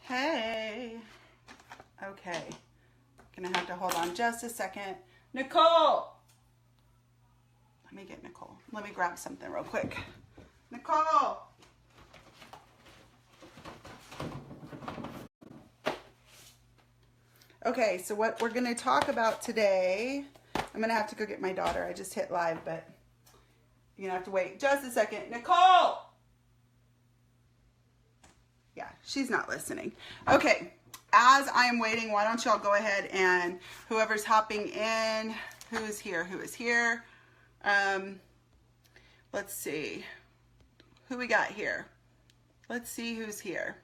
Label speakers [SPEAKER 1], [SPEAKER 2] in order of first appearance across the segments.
[SPEAKER 1] Hey. Okay. Gonna have to hold on just a second. Nicole! Let me get Nicole. Let me grab something real quick. Nicole! Okay, so what we're gonna talk about today, I'm gonna have to go get my daughter. I just hit live, but you're gonna have to wait just a second. Nicole! Yeah, she's not listening. Okay, as I am waiting, why don't y'all go ahead and whoever's hopping in, who is here? Let's see. Who we got here? Let's see who's here.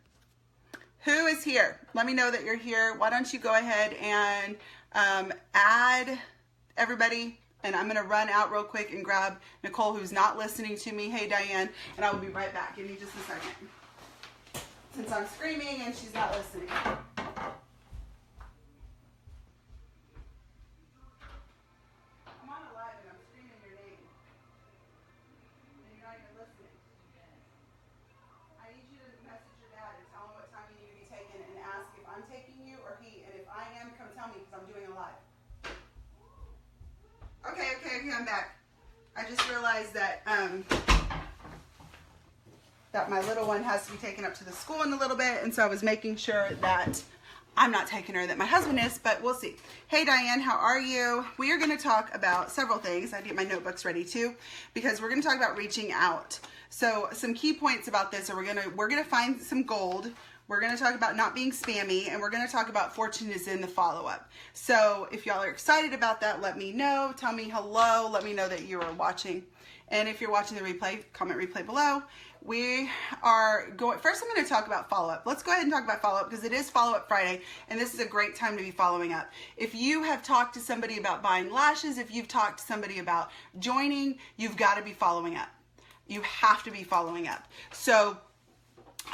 [SPEAKER 1] Who is here? Let me know that you're here. Why don't you go ahead and add everybody, and I'm gonna run out real quick and grab Nicole, who's not listening to me. Hey, Diane, and I will be right back. Give me just a second. Since I'm screaming and she's not listening. I'm on a live and I'm screaming your name. And you're not even listening. I need you to message your dad and tell him what time you need to be taken and ask if I'm taking you or he. And if I am, come tell me because I'm doing a live. Okay, I'm back. I just realized that that my little one has to be taken up to the school in a little bit, and so I was making sure that I'm not taking her, that my husband is, but we'll see. Hey Diane, how are you? We are going to talk about several things. I have to get my notebooks ready too, because we're going to talk about reaching out. So some key points about this are we're gonna find some gold. We're going to talk about not being spammy, and we're going to talk about fortune is in the follow-up. So if y'all are excited about that, let me know. Tell me hello. Let me know that you are watching. And if you're watching the replay, comment replay below. We are going, first I'm going to talk about follow-up. Let's go ahead and talk about follow-up because it is follow-up Friday, and this is a great time to be following up. If you have talked to somebody about buying lashes, if you've talked to somebody about joining, you've got to be following up. You have to be following up. So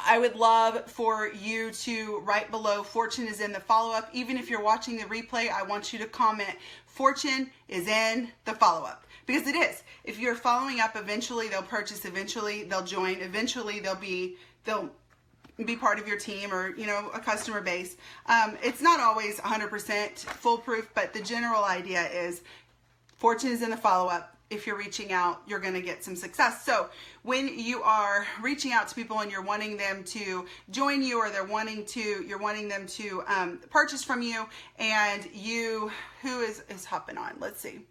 [SPEAKER 1] I would love for you to write below fortune is in the follow-up. Even if you're watching the replay, I want you to comment fortune is in the follow-up, because it is. If you're following up, eventually they'll purchase, eventually they'll join, eventually they'll be part of your team or, you know, a customer base. It's not always 100% foolproof, but the general idea is fortune is in the follow-up. If you're reaching out, you're going to get some success. So when you are reaching out to people and you're wanting them to join you, or you're wanting them to purchase from you, and who is hopping on? Let's see.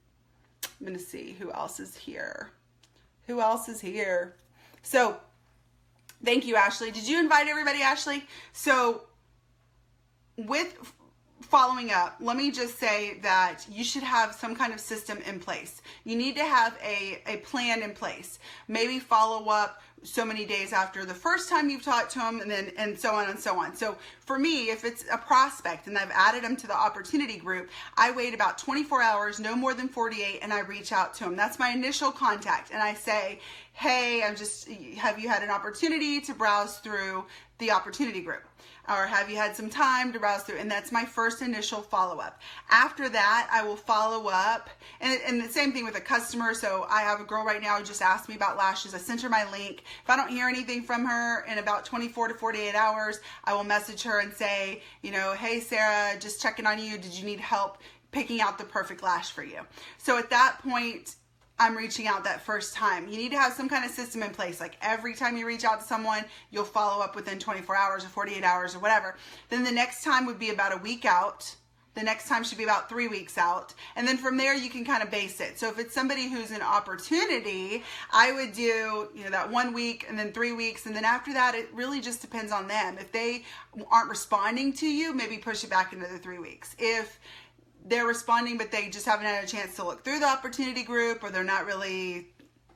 [SPEAKER 1] I'm going to see who else is here. Who else is here? So thank you, Ashley. Did you invite everybody, Ashley? So with following up, let me just say that you should have some kind of system in place. You need to have a plan in place. Maybe follow up so many days after the first time you've talked to them, and so on and so on. So for me, if it's a prospect and I've added them to the opportunity group, I wait about 24 hours, no more than 48, and I reach out to them. That's my initial contact, and I say, hey, have you had an opportunity to browse through the opportunity group? Or have you had some time to browse through? And that's my first initial follow-up. After that, I will follow up. And the same thing with a customer. So I have a girl right now who just asked me about lashes. I sent her my link. If I don't hear anything from her in about 24 to 48 hours, I will message her and say, you know, hey, Sarah, just checking on you. Did you need help picking out the perfect lash for you? So at that point, I'm reaching out that first time. You need to have some kind of system in place. Like every time you reach out to someone, you'll follow up within 24 hours or 48 hours or whatever. Then the next time would be about a week out. The next time should be about 3 weeks out. And then from there, you can kind of base it. So if it's somebody who's an opportunity, I would do, you know, that 1 week and then 3 weeks. And then after that, it really just depends on them. If they aren't responding to you, maybe push it back another 3 weeks. If they're responding, but they just haven't had a chance to look through the opportunity group, or they're not really,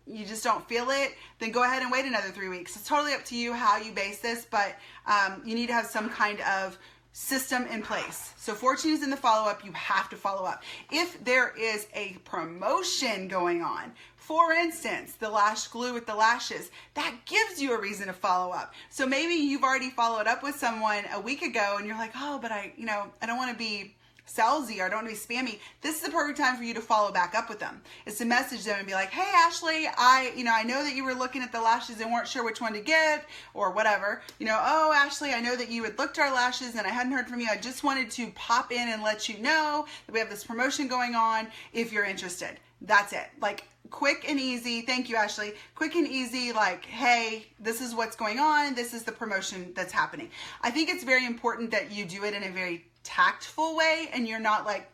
[SPEAKER 1] you just don't feel it, then go ahead and wait another 3 weeks. It's totally up to you how you base this, but you need to have some kind of system in place. So fortune is in the follow-up. You have to follow up. If there is a promotion going on, for instance, the lash glue with the lashes, that gives you a reason to follow up. So maybe you've already followed up with someone a week ago and you're like, oh, but I don't want to be salesy or I don't want to be spammy, this is the perfect time for you to follow back up with them. It's to message them and be like, hey Ashley, I know that you were looking at the lashes and weren't sure which one to get or whatever. Oh Ashley, I know that you had looked at our lashes and I hadn't heard from you. I just wanted to pop in and let you know that we have this promotion going on if you're interested. That's it. Like quick and easy. Thank you, Ashley. Quick and easy, like, hey, this is what's going on. This is the promotion that's happening. I think it's very important that you do it in a very tactful way and you're not like,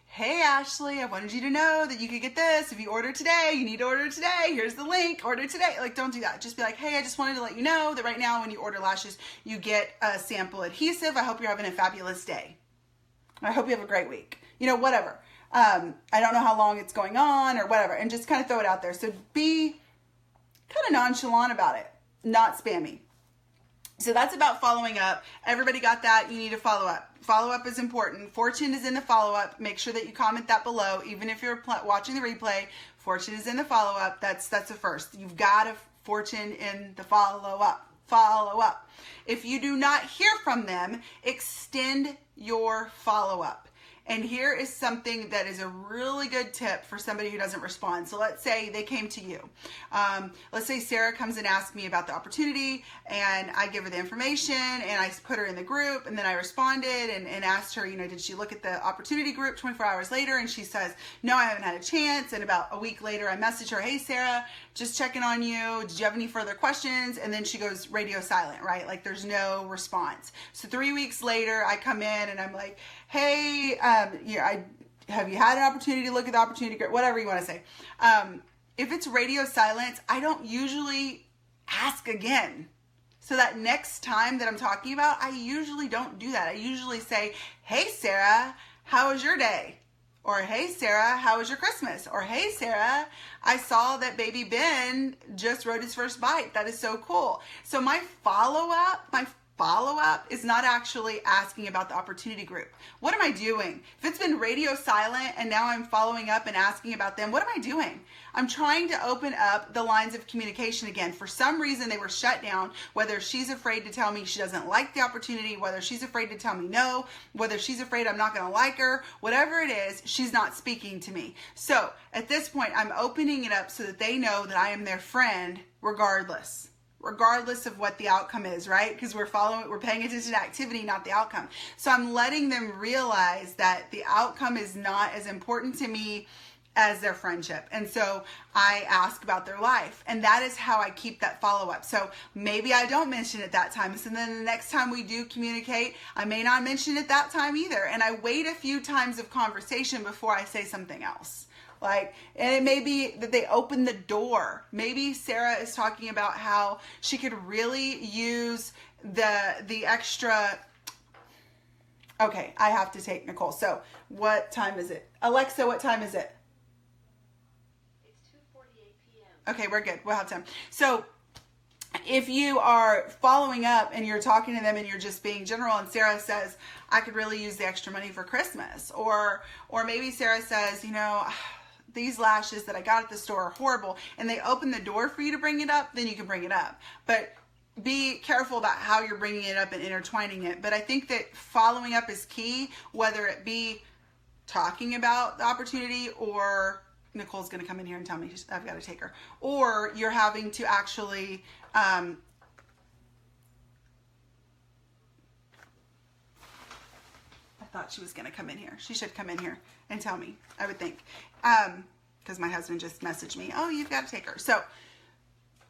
[SPEAKER 1] hey Ashley, I wanted you to know that you could get this. If you order today, you need to order today. Here's the link, order today. Like, don't do that. Just be like, hey, I just wanted to let you know that right now when you order lashes, you get a sample adhesive. I hope you're having a fabulous day. I hope you have a great week. Whatever. I don't know how long it's going on or whatever, and just kind of throw it out there. So be kind of nonchalant about it, not spammy. So that's about following up. Everybody got that? You need to follow up. Follow up is important. Fortune is in the follow up. Make sure that you comment that below. Even if you're watching the replay, Fortune is in the follow up. That's the first. You've got a Fortune in the follow up. Follow up. If you do not hear from them, extend your follow up. And here is something that is a really good tip for somebody who doesn't respond. So let's say they came to you. Let's say Sarah comes and asks me about the opportunity and I give her the information and I put her in the group and then I responded and asked her, did she look at the opportunity group 24 hours later? And she says, no, I haven't had a chance. And about a week later, I message her, hey, Sarah, just checking on you. Did you have any further questions? And then she goes radio silent, right? Like there's no response. So 3 weeks later, I come in and I'm like, hey, have you had an opportunity to look at the opportunity group? Whatever you want to say. If it's radio silence, I don't usually ask again. So that next time that I'm talking about, I usually don't do that. I usually say, hey, Sarah, how was your day? Or, hey, Sarah, how was your Christmas? Or, hey, Sarah, I saw that baby Ben just rode his first bike. That is so cool. So my follow-up is not actually asking about the opportunity group. What am I doing? If it's been radio silent and now I'm following up and asking about them, what am I doing? I'm trying to open up the lines of communication again. For some reason, they were shut down, whether she's afraid to tell me she doesn't like the opportunity, whether she's afraid to tell me no, whether she's afraid I'm not going to like her, whatever it is, she's not speaking to me. So at this point, I'm opening it up so that they know that I am their friend regardless of what the outcome is, right? Because we're paying attention to activity, not the outcome. So I'm letting them realize that the outcome is not as important to me as their friendship. And so I ask about their life. And that is how I keep that follow-up. So maybe I don't mention it that time. So then the next time we do communicate, I may not mention it that time either. And I wait a few times of conversation before I say something else. And it may be that they open the door. Maybe Sarah is talking about how she could really use the extra. Okay, I have to take Nicole. So what time is it? Alexa, what time is it?
[SPEAKER 2] It's 2:48 p.m.
[SPEAKER 1] Okay, we're good. We'll have time. So if you are following up and you're talking to them and you're just being general and Sarah says, I could really use the extra money for Christmas. Or maybe Sarah says, these lashes that I got at the store are horrible, and they open the door for you to bring it up, then you can bring it up. But be careful about how you're bringing it up and intertwining it. But I think that following up is key, whether it be talking about the opportunity or Nicole's going to come in here and tell me I've got to take her, or you're having to actually I thought she was going to come in here. She should come in here and tell me, I would think. Because my husband just messaged me, oh, you've got to take her. So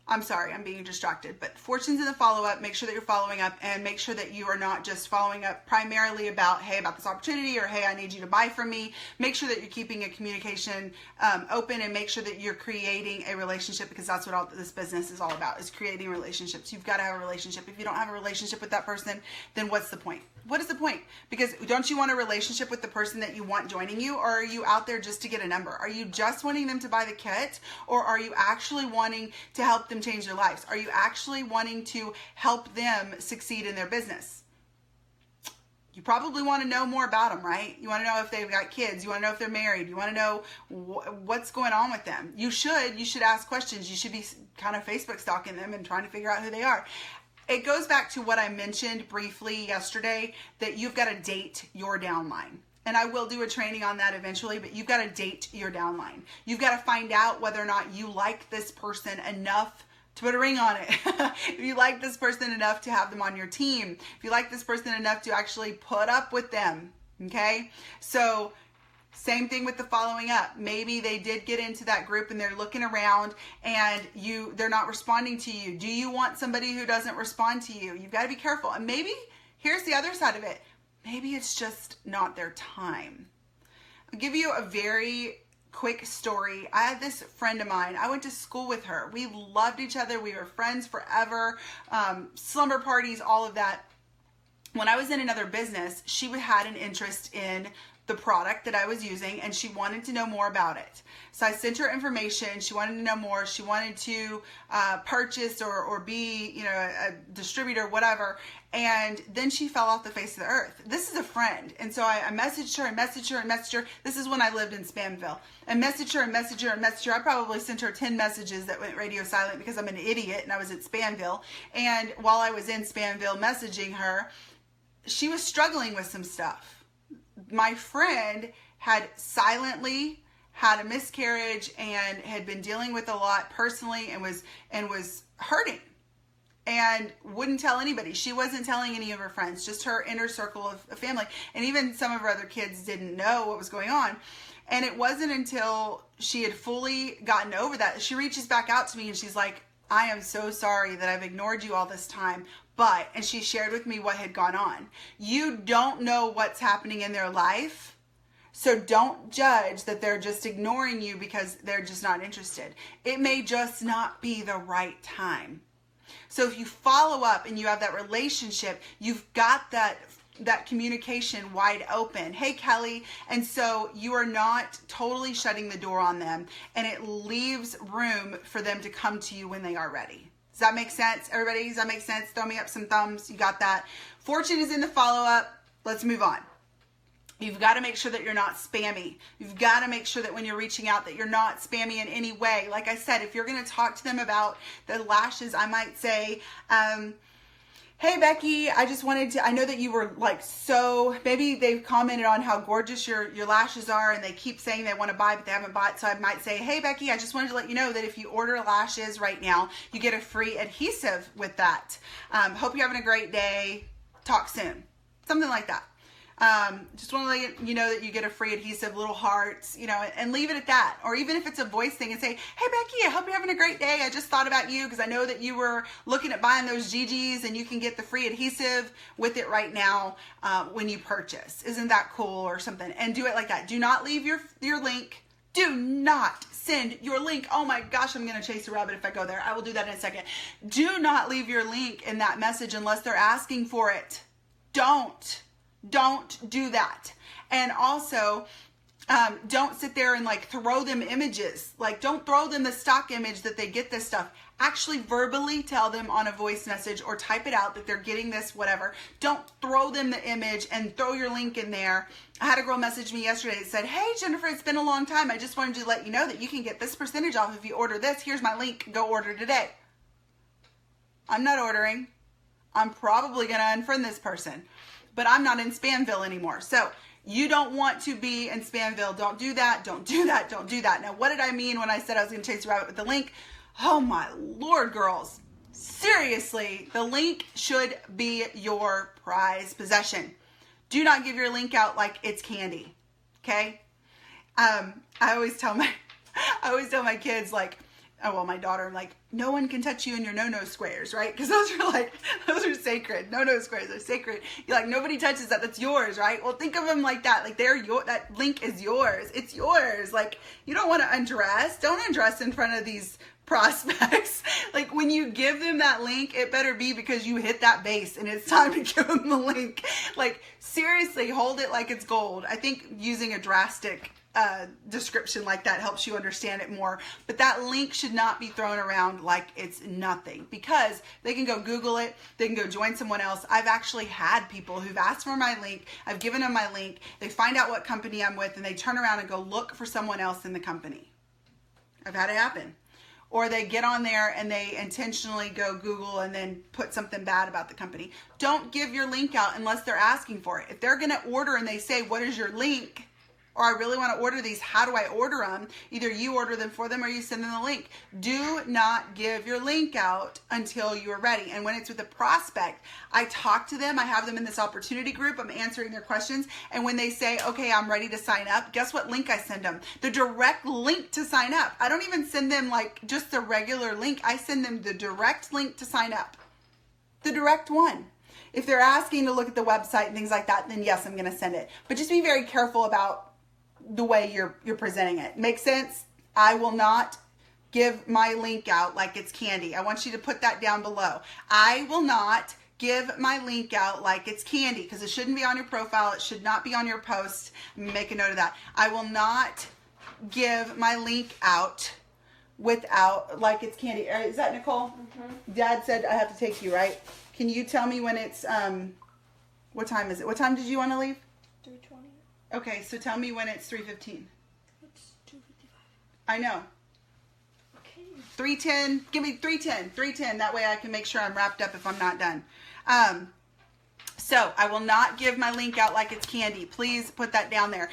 [SPEAKER 1] I'm sorry, I'm being distracted. But Fortune's in the follow-up. Make sure that you're following up and make sure that you are not just following up primarily about, hey, about this opportunity or, hey, I need you to buy from me. Make sure that you're keeping a communication open and make sure that you're creating a relationship, because that's what all this business is all about, is creating relationships. You've got to have a relationship. If you don't have a relationship with that person, then what's the point? What is the point? Because don't you want a relationship with the person that you want joining you, or are you out there just to get a number? Are you just wanting them to buy the kit, or are you actually wanting to help them change their lives? Are you actually wanting to help them succeed in their business? You probably want to know more about them, right? You want to know if they've got kids. You want to know if they're married. You want to know what's going on with them. You should ask questions. You should be kind of Facebook stalking them and trying to figure out who they are. It goes back to what I mentioned briefly yesterday, that you've got to date your downline. and I will do a training on that eventually, but you've got to date your downline. You've got to find out whether or not you like this person enough to put a ring on it. If you like this person enough to have them on your team, if you like this person enough to actually put up with them, okay? So same thing with the following up. Maybe they did get into that group and they're looking around and they're not responding to you. Do you want somebody who doesn't respond to you? You've got to be careful. And maybe, here's the other side of it. Maybe it's just not their time. I'll give you a very quick story. I had this friend of mine. I went to school with her. We loved each other. We were friends forever. Slumber parties, all of that. When I was in another business, she had an interest in the product that I was using and she wanted to know more about it. So I sent her information. She wanted to know more. She wanted to purchase or be, a distributor, whatever. And then she fell off the face of the earth. This is a friend. And so I messaged her and messaged her and messaged her. This is when I lived in Spamville. And messaged her and messaged her and messaged her. I probably sent her 10 messages that went radio silent because I'm an idiot and I was at Spamville. And while I was in Spamville messaging her, she was struggling with some stuff. My friend had silently had a miscarriage and had been dealing with a lot personally and was hurting and wouldn't tell anybody. She wasn't telling any of her friends, just her inner circle of family. And even some of her other kids didn't know what was going on. And it wasn't until she had fully gotten over that she reaches back out to me and she's like, I am so sorry that I've ignored you all this time. But, and she shared with me what had gone on. You don't know what's happening in their life. So don't judge that they're just ignoring you because they're just not interested. It may just not be the right time. So if you follow up and you have that relationship, you've got that communication wide open. Hey, Kelly. And so you are not totally shutting the door on them and it leaves room for them to come to you when they are ready. Does that make sense? Everybody, does that make sense? Throw me up some thumbs. You got that. Fortune is in the follow-up. Let's move on. You've got to make sure that you're not spammy. You've got to make sure that when you're reaching out that you're not spammy in any way. Like I said, if you're going to talk to them about the lashes, I might say, hey, Becky, I just wanted to, I know that you were like, so maybe they've commented on how gorgeous your lashes are and they keep saying they want to buy, but they haven't bought. So I might say, hey, Becky, I just wanted to let you know that if you order lashes right now, you get a free adhesive with that. Hope you're having a great day. Talk soon. Something like that. Just want to let you know that you get a free adhesive, little hearts, and leave it at that. Or even if it's a voice thing and say, hey, Becky, I hope you're having a great day. I just thought about you because I know that you were looking at buying those GGs and you can get the free adhesive with it right now when you purchase. Isn't that cool or something? And do it like that. Do not leave your link. Do not send your link. Oh my gosh, I'm going to chase a rabbit if I go there. I will do that in a second. Do not leave your link in that message unless they're asking for it. Don't do that. And also, don't sit there and like throw them images. Like don't throw them the stock image that they get this stuff. Actually verbally tell them on a voice message or type it out that they're getting this, whatever. Don't throw them the image and throw your link in there. I had a girl message me yesterday that said, hey, Jennifer, it's been a long time. I just wanted to let you know that you can get this percentage off if you order this. Here's my link. Go order today. I'm not ordering. I'm probably going to unfriend this person. But I'm not in Spamville anymore. So you don't want to be in Spamville. Don't do that. Don't do that. Don't do that. Now, what did I mean when I said I was going to chase a rabbit with the link? Oh my Lord, girls. Seriously, the link should be your prized possession. Do not give your link out like it's candy. Okay? I always tell my kids, like, my daughter, I'm like, no one can touch you in your no-no squares, right? Because those are sacred. No-no squares are sacred. You're like, nobody touches that. That's yours, right? Well, think of them like that. Like that link is yours. It's yours. Like, you don't want to undress. Don't undress in front of these prospects. Like when you give them that link, it better be because you hit that base and it's time to give them the link. Like seriously, hold it like it's gold. I think using a drastic description like that helps you understand it more. But that link should not be thrown around like it's nothing because they can go Google it. They can go join someone else. I've actually had people who've asked for my link. I've given them my link. They find out what company I'm with and they turn around and go look for someone else in the company. I've had it happen. or they get on there and they intentionally go Google and then put something bad about the company. Don't give your link out unless they're asking for it. If they're going to order and they say, what is your link? Or I really want to order these, how do I order them? Either you order them for them or you send them the link. Do not give your link out until you are ready. And when it's with a prospect, I talk to them. I have them in this opportunity group. I'm answering their questions. And when they say, okay, I'm ready to sign up, guess what link I send them? The direct link to sign up. I don't even send them like just the regular link. I send them the direct link to sign up. The direct one. If they're asking to look at the website and things like that, then yes, I'm going to send it. But just be very careful about the way you're presenting it. Make sense? I will not give my link out like it's candy. I want you to put that down below. I will not give my link out like it's candy, because it shouldn't be on your profile. It should not be on your post. Make a note of that. I will not give my link out without like it's candy. Is that Nicole? Mm-hmm. Dad said I have to take you, right? Can you tell me when it's what time is it? What time did you want to leave?
[SPEAKER 3] 3:20.
[SPEAKER 1] Okay, so tell me when it's 3:15.
[SPEAKER 3] It's 2:55.
[SPEAKER 1] I know.
[SPEAKER 3] Okay.
[SPEAKER 1] 3:10. Give me 3:10. 3:10. That way I can make sure I'm wrapped up if I'm not done. So I will not give my link out like it's candy. Please put that down there.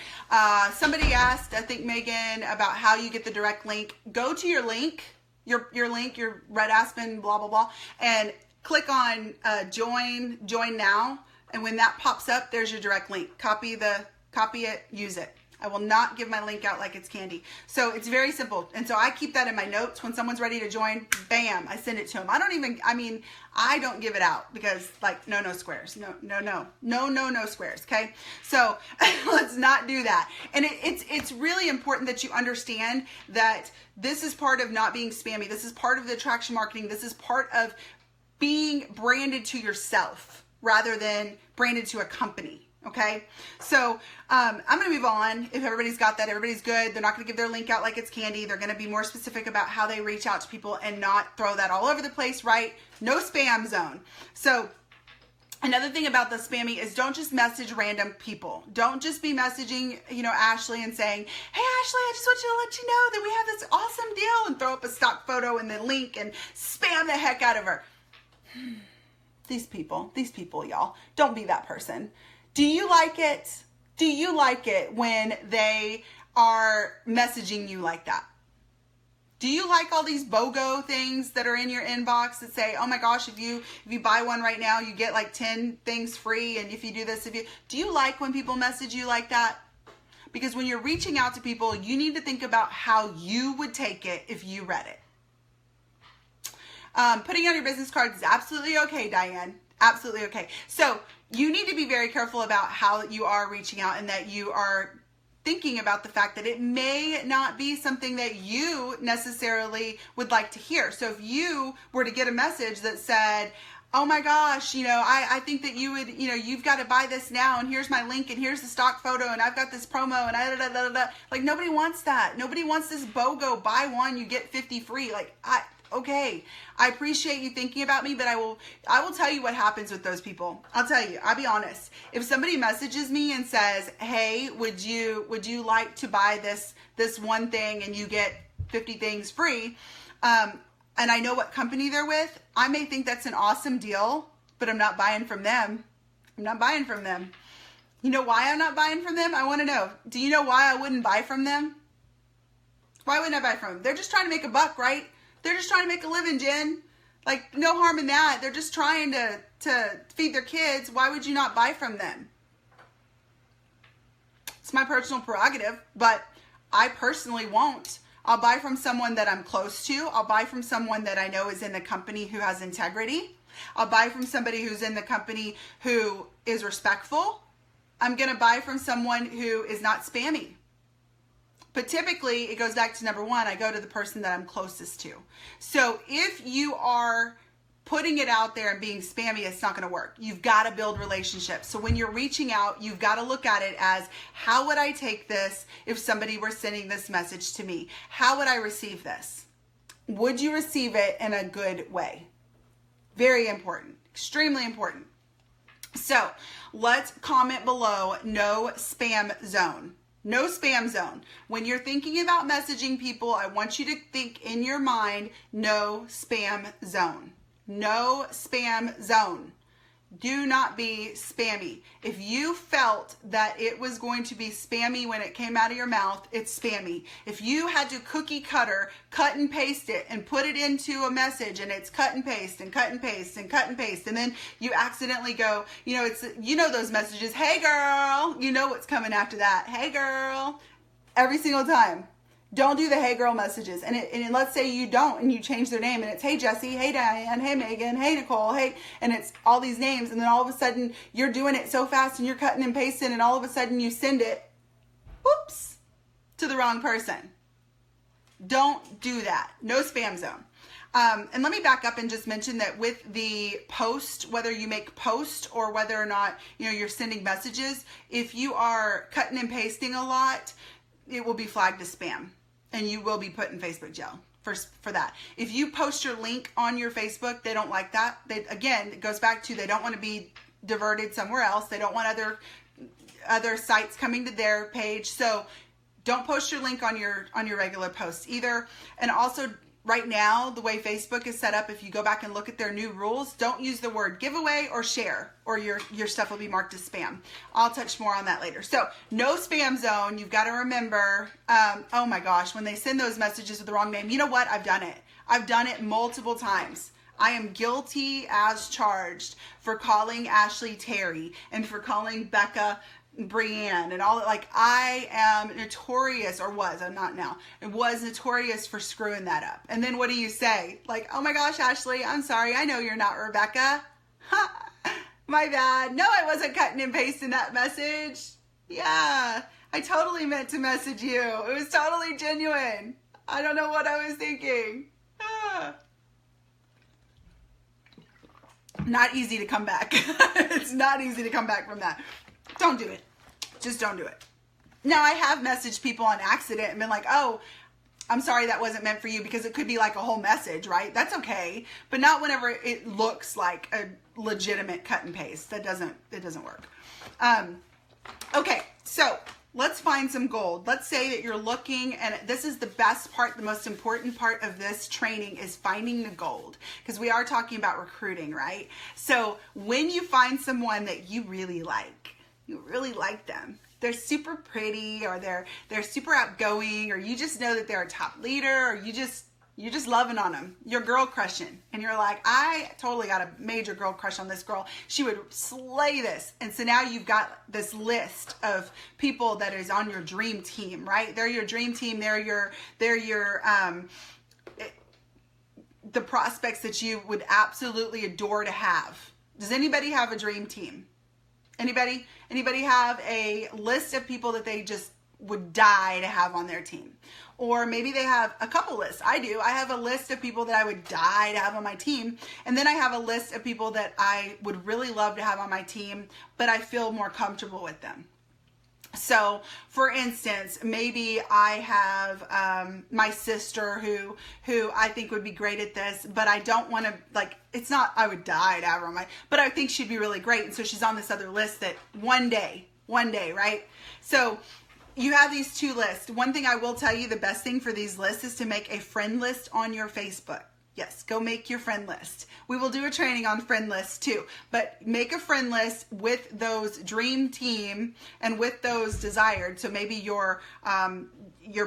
[SPEAKER 1] Somebody asked, I think Megan, about how you get the direct link. Go to your link, your link, your Red Aspen, blah, blah, blah, and click on join now. And when that pops up, there's your direct link. Copy it, use it. I will not give my link out like it's candy. So it's very simple. And so I keep that in my notes. When someone's ready to join, bam, I send it to them. I don't give it out because like, no squares. No squares. Okay. So let's not do that. And it's really important that you understand that this is part of not being spammy. This is part of the attraction marketing. This is part of being branded to yourself rather than branded to a company. Okay, so I'm going to move on. If everybody's got that, everybody's good. They're not going to give their link out like it's candy. They're going to be more specific about how they reach out to people and not throw that all over the place, right? No spam zone. So another thing about the spammy is don't just message random people. Don't just be messaging, Ashley and saying, hey, Ashley, I just want you to let you know that we have this awesome deal and throw up a stock photo and the link and spam the heck out of her. These people, y'all, don't be that person. Do you like it? Do you like it when they are messaging you like that? Do you like all these BOGO things that are in your inbox that say, oh my gosh, if you buy one right now, you get like 10 things free. And if you do this, do you like when people message you like that? Because when you're reaching out to people, you need to think about how you would take it if you read it. Putting on your business cards is absolutely okay, Diane. Absolutely okay. So you need to be very careful about how you are reaching out and that you are thinking about the fact that it may not be something that you necessarily would like to hear. So if you were to get a message that said, oh my gosh, I think that you would, you've got to buy this now and here's my link and here's the stock photo and I've got this promo and like nobody wants that. Nobody wants this BOGO, buy one, you get 50 free. Okay, I appreciate you thinking about me, but I will tell you what happens with those people. I'll tell you, I'll be honest. If somebody messages me and says, hey, would you like to buy this one thing and you get 50 things free, and I know what company they're with, I may think that's an awesome deal, but I'm not buying from them. I'm not buying from them. You know why I'm not buying from them? I want to know. Do you know why I wouldn't buy from them? Why wouldn't I buy from them? They're just trying to make a buck, right? They're just trying to make a living, Jen. Like, no harm in that. They're just trying to feed their kids. Why would you not buy from them? It's my personal prerogative, but I personally won't. I'll buy from someone that I'm close to. I'll buy from someone that I know is in the company who has integrity. I'll buy from somebody who's in the company who is respectful. I'm going to buy from someone who is not spammy. But typically, it goes back to number one, I go to the person that I'm closest to. So if you are putting it out there and being spammy, it's not going to work. You've got to build relationships. So when you're reaching out, you've got to look at it as, how would I take this if somebody were sending this message to me? How would I receive this? Would you receive it in a good way? Very important. Extremely important. So let's comment below, no spam zone. No spam zone. When you're thinking about messaging people, I want you to think in your mind, no spam zone. No spam zone. Do not be spammy. If you felt that it was going to be spammy when it came out of your mouth, it's spammy. If you had to cookie cutter, cut and paste it and put it into a message and it's cut and paste and cut and paste and cut and paste, and then you accidentally go, those messages, hey girl, you know what's coming after that. Hey girl, every single time. Don't do the hey girl messages. And let's say you don't and you change their name and it's hey Jesse, hey Diane, hey Megan, hey Nicole, hey, and it's all these names, and then all of a sudden you're doing it so fast and you're cutting and pasting and all of a sudden you send it, whoops, to the wrong person. Don't do that. No spam zone. And let me back up and just mention that with the post, whether you make post or whether or not, you're sending messages, if you are cutting and pasting a lot, it will be flagged as spam. And you will be put in Facebook jail for that. If you post your link on your Facebook, they don't like that. Again, it goes back to they don't want to be diverted somewhere else. They don't want other sites coming to their page. So don't post your link on your regular posts either. And also right now, the way Facebook is set up, if you go back and look at their new rules, don't use the word giveaway or share, or your stuff will be marked as spam. I'll touch more on that later. So no spam zone. You've got to remember, oh my gosh, when they send those messages with the wrong name, you know what? I've done it. I've done it multiple times. I am guilty as charged for calling Ashley Terry and for calling Becca Brienne and all. Like, I am notorious, or was, I'm not now, it was notorious for screwing that up. And then what do you say? Like, oh my gosh, Ashley, I'm sorry, I know you're not Rebecca. My bad. No, I wasn't cutting and pasting that message. Yeah, I totally meant to message you. It was totally genuine. I don't know what I was thinking. Not easy to come back. It's not easy to come back from that. Don't do it. Just don't do it. Now, I have messaged people on accident and been like, oh, I'm sorry that wasn't meant for you, because it could be like a whole message, right? That's okay. But not whenever it looks like a legitimate cut and paste. It doesn't work. Okay, so let's find some gold. Let's say that you're looking, and this is the best part, the most important part of this training is finding the gold, because we are talking about recruiting, right? So when you find someone that you really like them, they're super pretty, or they're super outgoing, or you just know that they're a top leader, or you're just loving on them. You're girl crushing. And you're like, I totally got a major girl crush on this girl. She would slay this. And so now you've got this list of people that is on your dream team, right? They're your dream team. They're your the prospects that you would absolutely adore to have. Does anybody have a dream team? Anybody have a list of people that they just would die to have on their team? Or maybe they have a couple lists. I do. I have a list of people that I would die to have on my team. And then I have a list of people that I would really love to have on my team, but I feel more comfortable with them. So, for instance, maybe I have my sister who I think would be great at this, but I don't want to, like, it's not I would die to have her on my, but I think she'd be really great. And so she's on this other list that one day, right? So you have these two lists. One thing I will tell you, the best thing for these lists is to make a friend list on your Facebook. Yes, go make your friend list. We will do a training on friend lists too, but make a friend list with those dream team and with those desired. So maybe your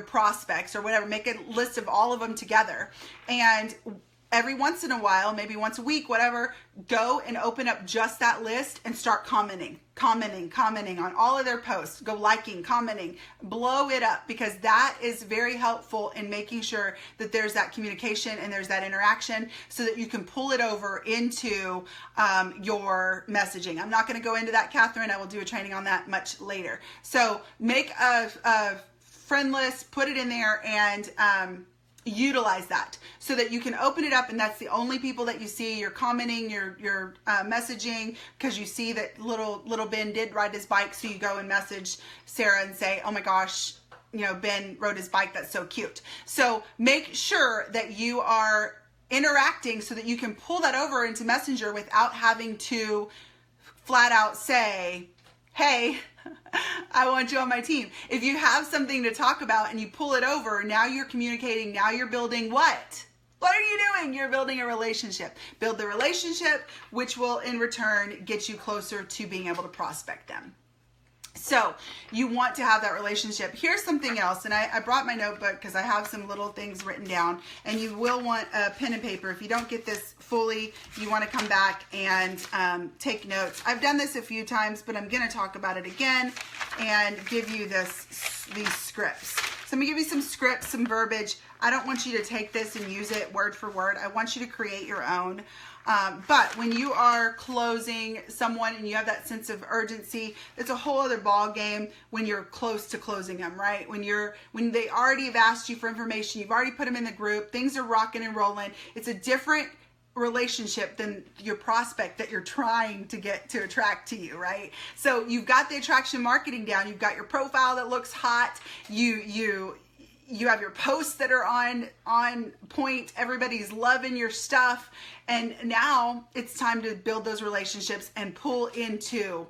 [SPEAKER 1] prospects or whatever, make a list of all of them together. And every once in a while, maybe once a week, whatever, go and open up just that list and start commenting on all of their posts. Go liking, commenting, blow it up, because that is very helpful in making sure that there's that communication and there's that interaction so that you can pull it over into your messaging. I'm not going to go into that, Catherine. I will do a training on that much later. So make a friend list, put it in there, and utilize that so that you can open it up and that's the only people that you see. You're commenting, you're messaging, because you see that little Ben did ride his bike, so you go and message Sarah and say, oh my gosh, Ben rode his bike, that's so cute. So make sure that you are interacting so that you can pull that over into Messenger without having to flat out say, hey, I want you on my team. If you have something to talk about and you pull it over, now you're communicating, now you're building what? What are you doing? You're building a relationship. Build the relationship, which will in return get you closer to being able to prospect them. So you want to have that relationship. Here's something else, and I brought my notebook because I have some little things written down, and you will want a pen and paper. If you don't get this fully, you want to come back and take notes. I've done this a few times, but I'm going to talk about it again and give you these scripts. So I'm going to give you some scripts, some verbiage. I don't want you to take this and use it word for word. I want you to create your own. But when you are closing someone and you have that sense of urgency, it's a whole other ball game when you're close to closing them, right? When they already have asked you for information, you've already put them in the group, things are rocking and rolling. It's a different relationship than your prospect that you're trying to get to attract to you, right? So you've got the attraction marketing down. You've got your profile that looks hot. You have your posts that are on point. Everybody's loving your stuff. And now it's time to build those relationships and pull into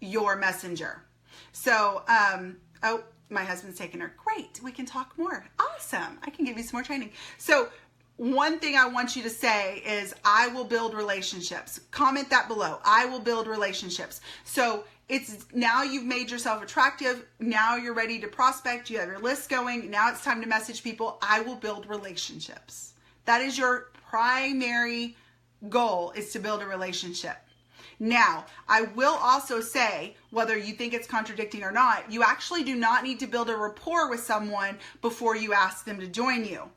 [SPEAKER 1] your messenger. So, oh, my husband's taking her. Great. We can talk more. Awesome. I can give you some more training. So one thing I want you to say is, I will build relationships. Comment that below. I will build relationships. So it's now you've made yourself attractive. Now you're ready to prospect. You have your list going. Now it's time to message people. I will build relationships. That is your primary goal, is to build a relationship. Now, I will also say, whether you think it's contradicting or not, you actually do not need to build a rapport with someone before you ask them to join you.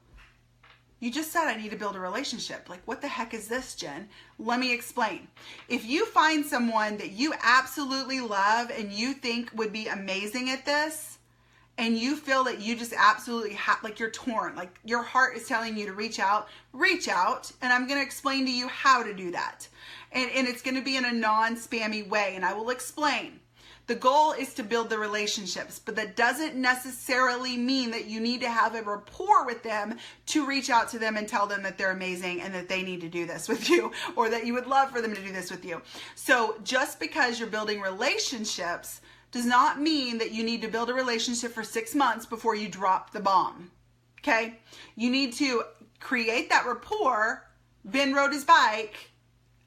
[SPEAKER 1] You just said, I need to build a relationship. Like, what the heck is this, Jen? Let me explain. If you find someone that you absolutely love and you think would be amazing at this, and you feel that you just absolutely like you're torn, like your heart is telling you to reach out, and I'm going to explain to you how to do that. And it's going to be in a non-spammy way, and I will explain. The goal is to build the relationships, but that doesn't necessarily mean that you need to have a rapport with them to reach out to them and tell them that they're amazing and that they need to do this with you, or that you would love for them to do this with you. So just because you're building relationships does not mean that you need to build a relationship for 6 months before you drop the bomb. Okay? You need to create that rapport. Ben rode his bike.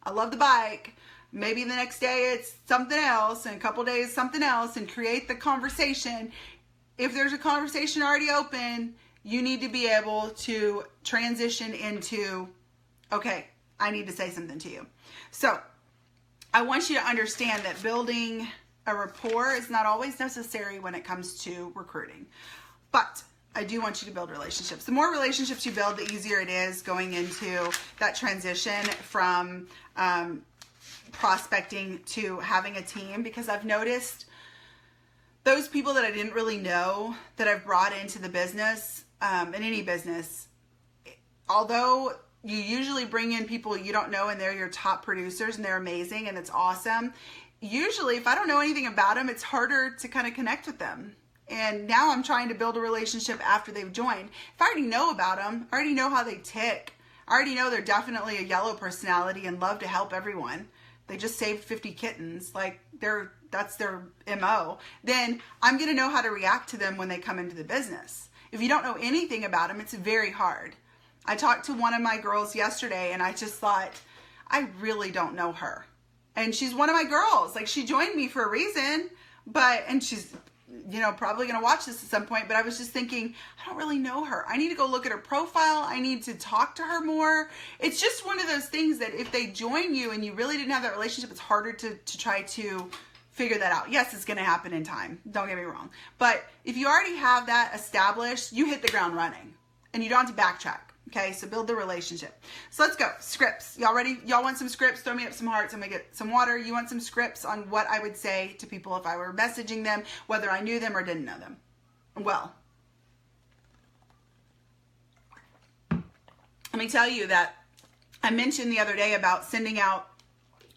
[SPEAKER 1] I love the bike. Maybe the next day it's something else, and a couple days something else, and create the conversation. If there's a conversation already open, you need to be able to transition into, okay, I need to say something to you. So I want you to understand that building a rapport is not always necessary when it comes to recruiting. But I do want you to build relationships. The more relationships you build, the easier it is going into that transition from prospecting to having a team, because I've noticed those people that I didn't really know that I've brought into the business, in any business, although you usually bring in people you don't know and they're your top producers and they're amazing and it's awesome, usually if I don't know anything about them, it's harder to kind of connect with them. And now I'm trying to build a relationship after they've joined. If I already know about them, I already know how they tick, I already know they're definitely a yellow personality and love to help everyone. They just saved 50 kittens. Like, that's their MO. Then I'm going to know how to react to them when they come into the business. If you don't know anything about them, it's very hard. I talked to one of my girls yesterday and I just thought, I really don't know her. And she's one of my girls. Like, she joined me for a reason, and she's, probably going to watch this at some point, but I was just thinking, I don't really know her. I need to go look at her profile. I need to talk to her more. It's just one of those things that if they join you and you really didn't have that relationship, it's harder to try to figure that out. Yes, it's going to happen in time. Don't get me wrong. But if you already have that established, you hit the ground running and you don't have to backtrack. Okay, so build the relationship. So let's go. Scripts. Y'all ready? Y'all want some scripts? Throw me up some hearts. I'm going to get some water. You want some scripts on what I would say to people if I were messaging them, whether I knew them or didn't know them? Well, let me tell you that I mentioned the other day about sending out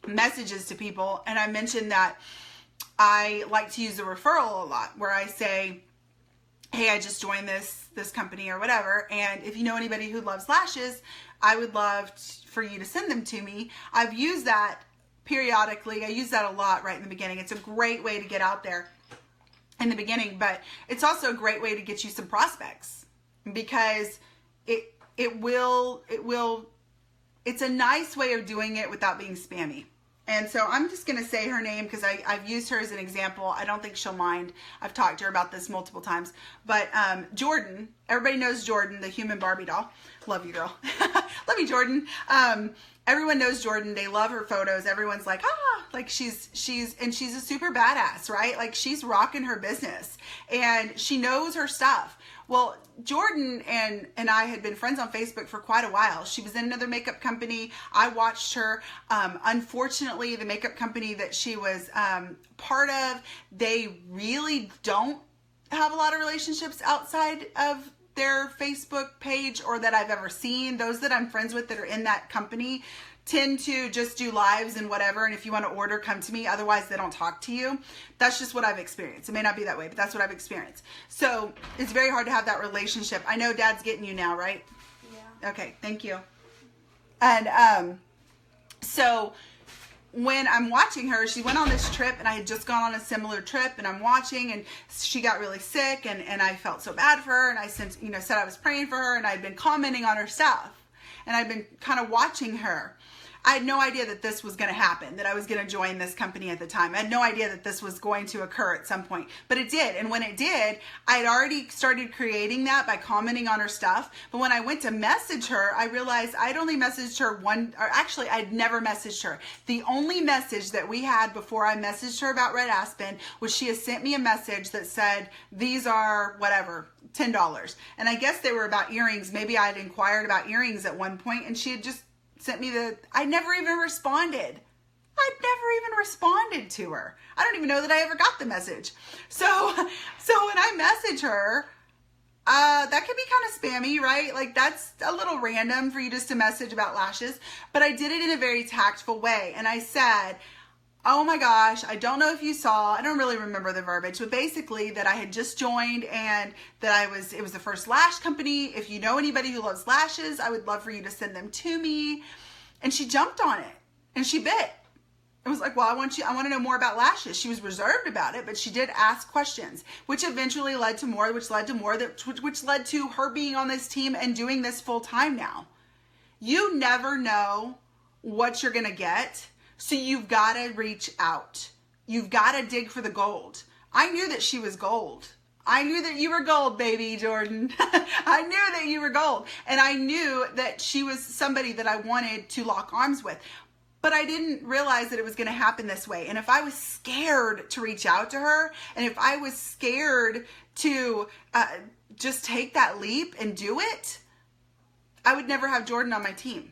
[SPEAKER 1] messages to people, and I mentioned that I like to use the referral a lot, where I say, hey, I just joined this company or whatever, and if you know anybody who loves lashes, I would love for you to send them to me. I've used that periodically. I use that a lot right in the beginning. It's a great way to get out there in the beginning, but it's also a great way to get you some prospects, because it's a nice way of doing it without being spammy. And so I'm just going to say her name because I've used her as an example. I don't think she'll mind. I've talked to her about this multiple times. But Jordan, everybody knows Jordan, the human Barbie doll. Love you, girl. Love you, Jordan. Everyone knows Jordan. They love her photos. Everyone's like, like she's a super badass, right? Like she's rocking her business and she knows her stuff. Well, Jordan and I had been friends on Facebook for quite a while. She was in another makeup company. I watched her. Unfortunately, the makeup company that she was part of, they really don't have a lot of relationships outside of their Facebook page or that I've ever seen. Those that I'm friends with that are in that company tend to just do lives and whatever, and if you want to order, come to me. Otherwise, they don't talk to you. That's just what I've experienced. It may not be that way, but that's what I've experienced. So it's very hard to have that relationship. I know Dad's getting you now, right?
[SPEAKER 3] Yeah.
[SPEAKER 1] Okay, thank you. And so when I'm watching her, she went on this trip, and I had just gone on a similar trip, and I'm watching, and she got really sick, and I felt so bad for her, and I said I was praying for her, and I'd been commenting on her stuff, and I'd been kind of watching her. I had no idea that this was going to happen, that I was going to join this company at the time. I had no idea that this was going to occur at some point, but it did. And when it did, I had already started creating that by commenting on her stuff. But when I went to message her, I realized I'd only messaged her I'd never messaged her. The only message that we had before I messaged her about Red Aspen was she had sent me a message that said, these are whatever, $10. And I guess they were about earrings. Maybe I had inquired about earrings at one point, and she had just sent me I never even responded. I'd never even responded to her. I don't even know that I ever got the message. So when I message her, that could be kind of spammy, right? Like that's a little random for you just to message about lashes, but I did it in a very tactful way. And I said, oh my gosh, I don't know if you saw, I don't really remember the verbiage, but basically that I had just joined and that it was the first lash company. If you know anybody who loves lashes, I would love for you to send them to me. And she jumped on it and she bit. It was like, well, I want to know more about lashes. She was reserved about it, but she did ask questions, which eventually led to more, which led to her being on this team and doing this full time now. You never know what you're going to get. So you've got to reach out. You've got to dig for the gold. I knew that she was gold. I knew that you were gold, baby Jordan. I knew that you were gold. And I knew that she was somebody that I wanted to lock arms with. But I didn't realize that it was going to happen this way. And if I was scared to reach out to her, and if I was scared to just take that leap and do it, I would never have Jordan on my team.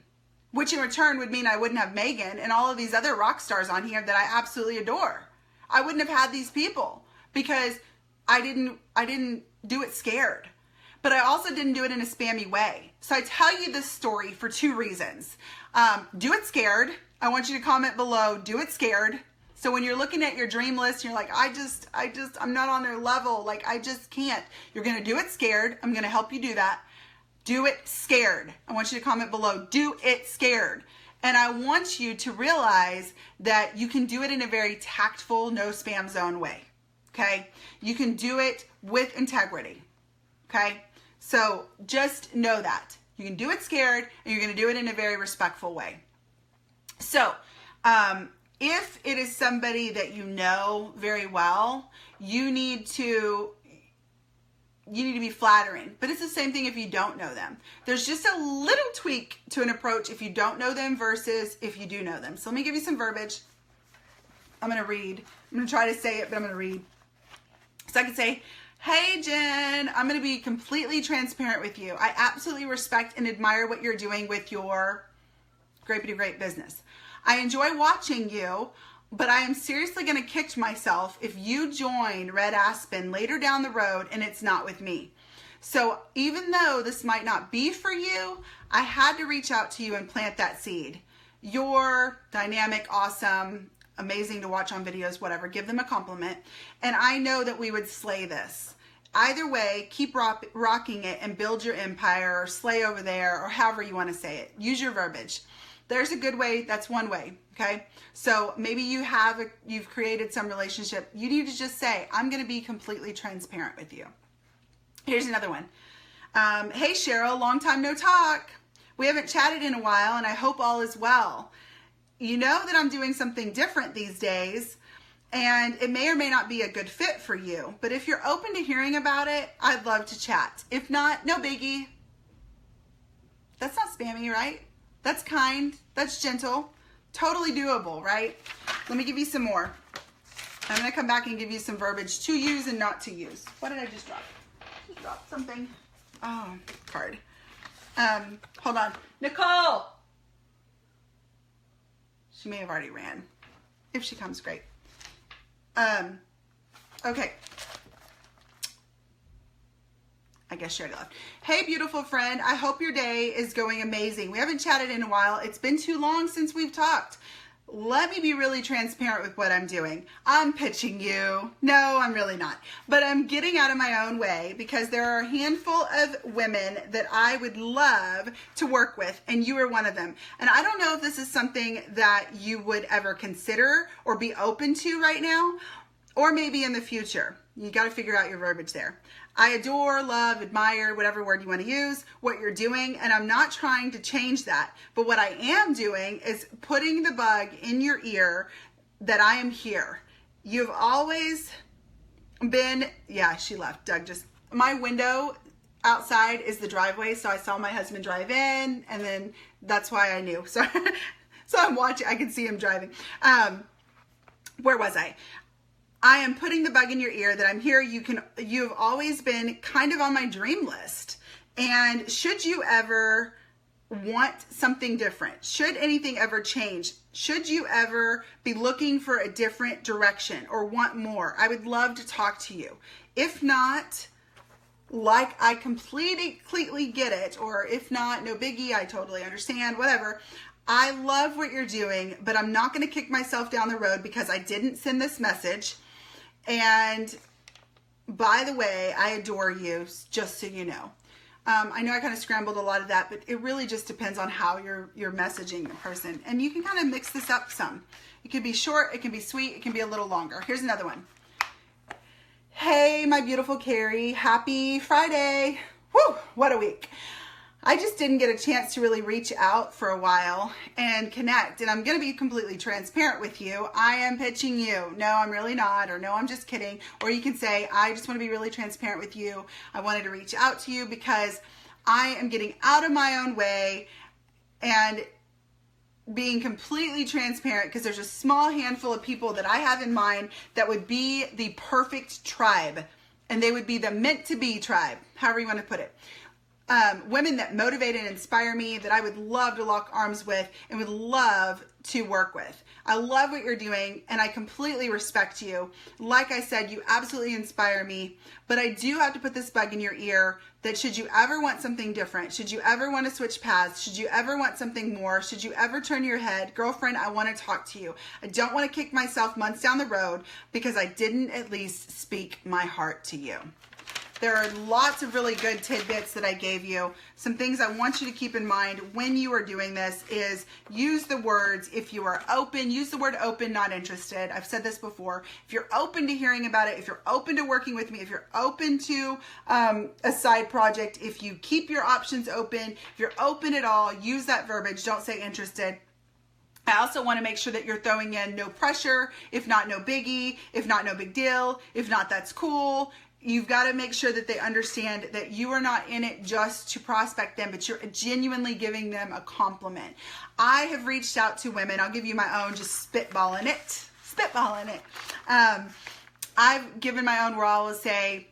[SPEAKER 1] Which in return would mean I wouldn't have Megan and all of these other rock stars on here that I absolutely adore. I wouldn't have had these people because I didn't do it scared. But I also didn't do it in a spammy way. So I tell you this story for two reasons. Do it scared. I want you to comment below, do it scared. So when you're looking at your dream list, you're like, I'm not on their level. Like, I just can't. You're going to do it scared. I'm going to help you do that. Do it scared. I want you to comment below, do it scared. And I want you to realize that you can do it in a very tactful, no spam zone way. Okay? You can do it with integrity. Okay? So just know that. You can do it scared, and you're going to do it in a very respectful way. So, if it is somebody that you know very well, you need to be flattering, but it's the same thing if you don't know them. There's just a little tweak to an approach if you don't know them versus if you do know them. So let me give you some verbiage. I'm going to read. I'm going to try to say it, but I'm going to read. So I can say, hey, Jen, I'm going to be completely transparent with you. I absolutely respect and admire what you're doing with your great business. I enjoy watching you, but I am seriously going to kick myself if you join Red Aspen later down the road and it's not with me. So even though this might not be for you, I had to reach out to you and plant that seed. You're dynamic, awesome, amazing to watch on videos, whatever. Give them a compliment. And I know that we would slay this. Either way, keep rocking it and build your empire or slay over there or however you want to say it. Use your verbiage. There's a good way. That's one way. Okay. So maybe you've created some relationship. You need to just say, I'm going to be completely transparent with you. Here's another one. Hey Cheryl, long time no talk. We haven't chatted in a while and I hope all is well. You know that I'm doing something different these days and it may or may not be a good fit for you, but if you're open to hearing about it, I'd love to chat. If not, no biggie. That's not spammy, right? That's kind, that's gentle, totally doable, right? Let me give you some more. I'm gonna come back and give you some verbiage to use and not to use. What did I just drop? Just dropped something. Oh, card. Hold on. Nicole! She may have already ran. If she comes, great. Okay. I guess she already left. Hey, beautiful friend. I hope your day is going amazing. We haven't chatted in a while. It's been too long since we've talked. Let me be really transparent with what I'm doing. I'm pitching you. No, I'm really not. But I'm getting out of my own way because there are a handful of women that I would love to work with, and you are one of them. And I don't know if this is something that you would ever consider or be open to right now, or maybe in the future. You got to figure out your verbiage there. I adore, love, admire, whatever word you want to use, what you're doing, and I'm not trying to change that. But what I am doing is putting the bug in your ear that I am here. You've always been, yeah, she left. Doug just, my window outside is the driveway, so I saw my husband drive in, and then that's why I knew. So, so I'm watching, I can see him driving. Where was I? I am putting the bug in your ear that I'm here. You've always been kind of on my dream list. And should you ever want something different, should anything ever change, should you ever be looking for a different direction or want more, I would love to talk to you. If not, like I completely get it, or if not, no biggie, I totally understand, whatever. I love what you're doing, but I'm not going to kick myself down the road because I didn't send this message. And by the way, I adore you, just so you know. I know I kind of scrambled a lot of that, but it really just depends on how you're messaging the person. And you can kind of mix this up some. It can be short, it can be sweet, it can be a little longer. Here's another one. Hey, my beautiful Carrie, happy Friday. Woo, what a week. I just didn't get a chance to really reach out for a while and connect. And I'm going to be completely transparent with you. I am pitching you. No, I'm really not. Or no, I'm just kidding. Or you can say, I just want to be really transparent with you. I wanted to reach out to you because I am getting out of my own way and being completely transparent because there's a small handful of people that I have in mind that would be the perfect tribe. And they would be the meant to be tribe, however you want to put it. Women that motivate and inspire me, that I would love to lock arms with and would love to work with. I love what you're doing and I completely respect you. Like I said, you absolutely inspire me, but I do have to put this bug in your ear that should you ever want something different, should you ever want to switch paths, should you ever want something more, should you ever turn your head, girlfriend, I want to talk to you. I don't want to kick myself months down the road because I didn't at least speak my heart to you. There are lots of really good tidbits that I gave you. Some things I want you to keep in mind when you are doing this is use the words, if you are open, use the word open, not interested. I've said this before. If you're open to hearing about it, if you're open to working with me, if you're open to a side project, if you keep your options open, if you're open at all, use that verbiage. Don't say interested. I also want to make sure that you're throwing in no pressure, if not no biggie, if not no big deal, if not that's cool. You've got to make sure that they understand that you are not in it just to prospect them, but you're genuinely giving them a compliment. I have reached out to women. I'll give you my own, just spitballing it. I've given my own where I will say,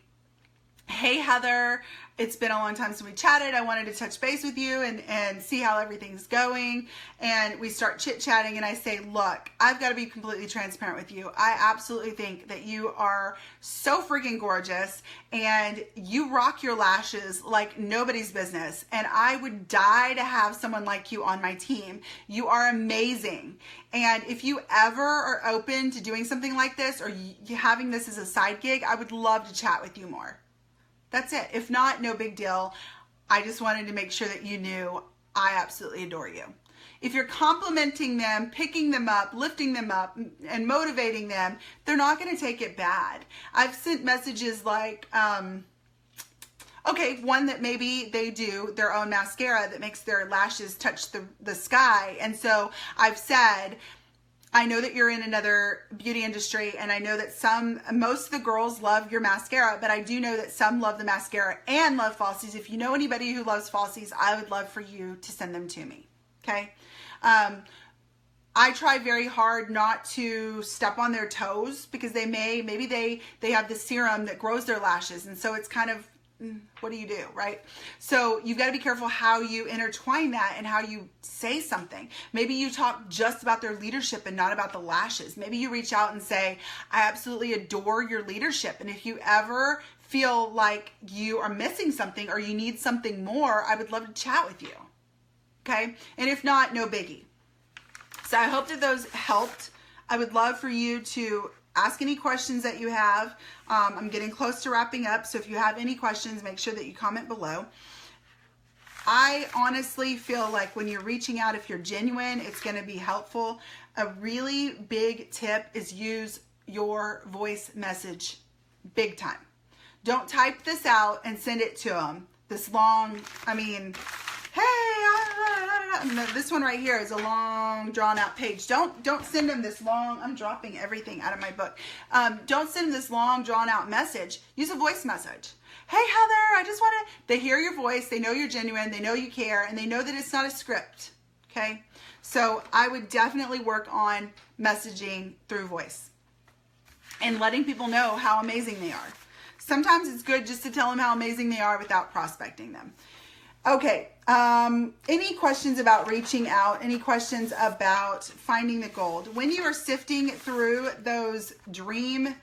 [SPEAKER 1] hey, Heather, it's been a long time since we chatted. I wanted to touch base with you and see how everything's going. And we start chit-chatting and I say, look, I've got to be completely transparent with you. I absolutely think that you are so freaking gorgeous and you rock your lashes like nobody's business. And I would die to have someone like you on my team. You are amazing. And if you ever are open to doing something like this or having this as a side gig, I would love to chat with you more. That's it. If not, no big deal. I just wanted to make sure that you knew I absolutely adore you. If you're complimenting them, picking them up, lifting them up, and motivating them, they're not going to take it bad. I've sent messages like, okay, one that maybe they do their own mascara that makes their lashes touch the sky. And so I've said, I know that you're in another beauty industry, and I know that most of the girls love your mascara, but I do know that some love the mascara and love Falsies. If you know anybody who loves Falsies, I would love for you to send them to me, okay? I try very hard not to step on their toes, because maybe they have the serum that grows their lashes, and so it's kind of, what do you do, right? So you've got to be careful how you intertwine that and how you say something. Maybe you talk just about their leadership and not about the lashes. Maybe you reach out and say, I absolutely adore your leadership, and if you ever feel like you are missing something or you need something more, I would love to chat with you, okay? And if not, no biggie. So I hope that those helped. I would love for you to ask any questions that you have. I'm getting close to wrapping up, so if you have any questions, make sure that you comment below. I honestly feel like when you're reaching out, if you're genuine, it's going to be helpful. A really big tip is use your voice message big time. Don't type this out and send it to them. This long, this one right here is a long drawn out page. Don't send them this long, I'm dropping everything out of my book. Don't send them this long drawn out message. Use a voice message. Hey Heather, I just want to, they hear your voice, they know you're genuine, they know you care, and they know that it's not a script, okay? So I would definitely work on messaging through voice and letting people know how amazing they are. Sometimes it's good just to tell them how amazing they are without prospecting them. Okay, any questions about reaching out? Any questions about finding the gold? When you are sifting through those dream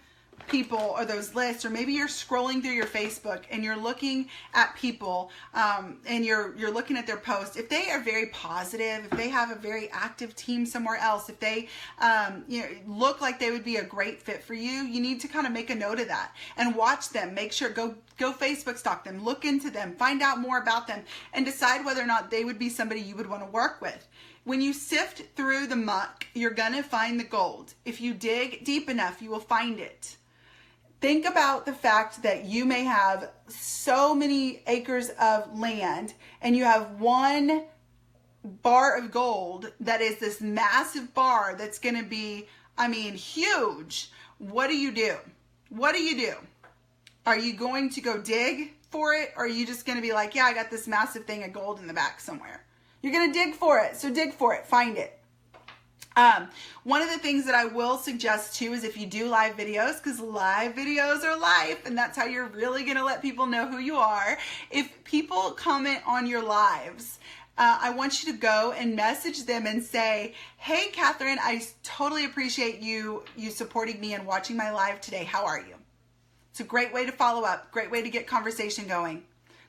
[SPEAKER 1] people or those lists, or maybe you're scrolling through your Facebook and you're looking at people and you're looking at their posts, if they are very positive, if they have a very active team somewhere else, if they look like they would be a great fit for you, you need to kind of make a note of that and watch them. Make sure, go Facebook stalk them, look into them, find out more about them, and decide whether or not they would be somebody you would want to work with. When you sift through the muck, you're going to find the gold. If you dig deep enough, you will find it. Think about the fact that you may have so many acres of land and you have one bar of gold that is this massive bar that's going to be, huge. What do you do? What do you do? Are you going to go dig for it? Or are you just going to be like, yeah, I got this massive thing of gold in the back somewhere? You're going to dig for it. So dig for it. Find it. One of the things that I will suggest too is if you do live videos, because live videos are life, and that's how you're really going to let people know who you are. If people comment on your lives, I want you to go and message them and say, hey, Catherine, I totally appreciate you supporting me and watching my live today. How are you? It's a great way to follow up, great way to get conversation going.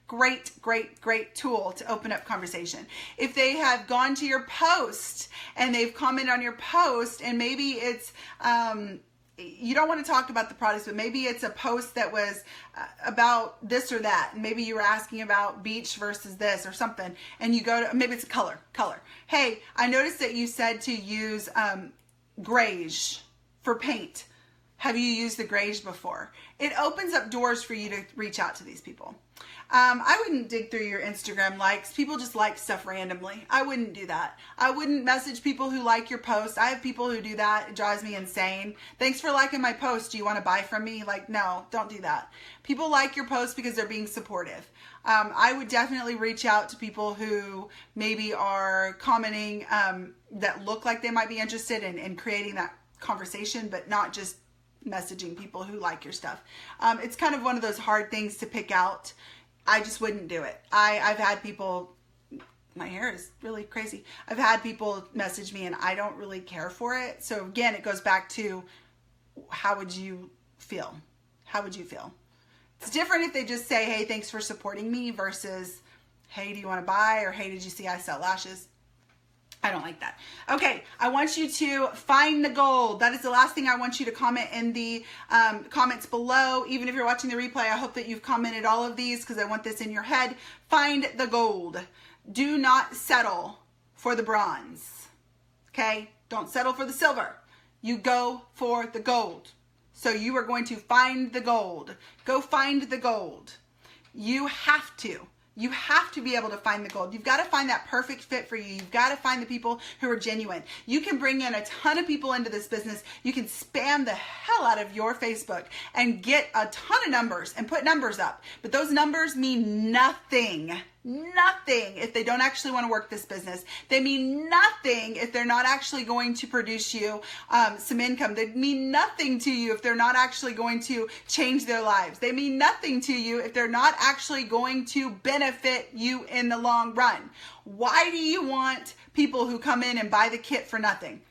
[SPEAKER 1] Great, great, great tool to open up conversation. If they have gone to your post and they've commented on your post, and maybe it's, you don't want to talk about the products, but maybe it's a post that was about this or that. And maybe you were asking about beach versus this or something. And you go to, maybe it's a color. Hey, I noticed that you said to use grayish for paint. Have you used the grayish before? It opens up doors for you to reach out to these people. I wouldn't dig through your Instagram likes. People just like stuff randomly. I wouldn't do that. I wouldn't message people who like your post. I have people who do that. It drives me insane. Thanks for liking my post. Do you want to buy from me? Like, no, don't do that. People like your post because they're being supportive. I would definitely reach out to people who maybe are commenting that look like they might be interested in creating that conversation, but not just messaging people who like your stuff. It's kind of one of those hard things to pick out. I just wouldn't do it. I've had people, my hair is really crazy. I've had people message me and I don't really care for it. So again, it goes back to how would you feel? How would you feel? It's different if they just say, hey, thanks for supporting me versus, hey, do you want to buy? Or hey, did you see I sell lashes? I don't like that. Okay, I want you to find the gold. That is the last thing I want you to comment in the comments below. Even if you're watching the replay, I hope that you've commented all of these because I want this in your head. Find the gold. Do not settle for the bronze. Okay? Don't settle for the silver. You go for the gold. So you are going to find the gold. Go find the gold. You have to. You have to be able to find the gold. You've got to find that perfect fit for you. You've got to find the people who are genuine. You can bring in a ton of people into this business. You can spam the hell out of your Facebook and get a ton of numbers and put numbers up. But those numbers mean nothing. Nothing if they don't actually want to work this business. They mean nothing if they're not actually going to produce you some income. They mean nothing to you if they're not actually going to change their lives. They mean nothing to you if they're not actually going to benefit you in the long run. Why do you want people who come in and buy the kit for nothing?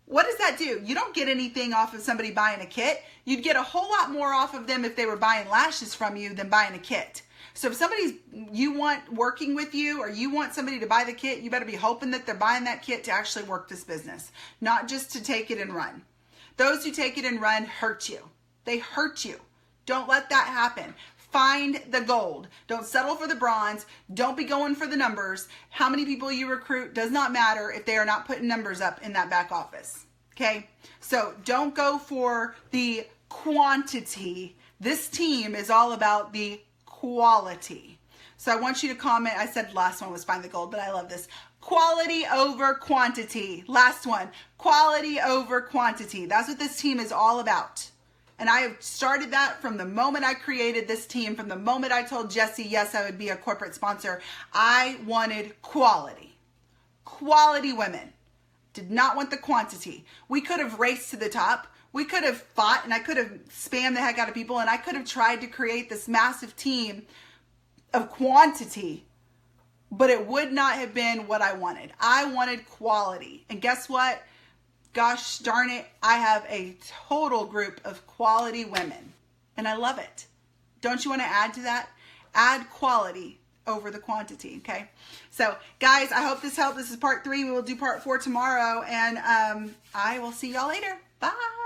[SPEAKER 1] What does that do? You don't get anything off of somebody buying a kit. You'd get a whole lot more off of them if they were buying lashes from you than buying a kit. So if you want working with you, or you want somebody to buy the kit, you better be hoping that they're buying that kit to actually work this business, not just to take it and run. Those who take it and run hurt you. They hurt you. Don't let that happen. Find the gold. Don't settle for the bronze. Don't be going for the numbers. How many people you recruit does not matter if they are not putting numbers up in that back office. Okay? So don't go for the quantity. This team is all about the quality. So I want you to comment. I said last one was find the gold, but I love this. Quality over quantity. Last one. Quality over quantity. That's what this team is all about. And I have started that from the moment I created this team, from the moment I told Jesse, yes, I would be a corporate sponsor. I wanted quality. Quality women. Did not want the quantity. We could have raced to the top. We could have fought, and I could have spammed the heck out of people, and I could have tried to create this massive team of quantity, but it would not have been what I wanted. I wanted quality. And guess what? Gosh darn it, I have a total group of quality women, and I love it. Don't you want to add to that? Add quality over the quantity, okay? So, guys, I hope this helped. This is part 3. We will do part 4 tomorrow, and I will see y'all later. Bye.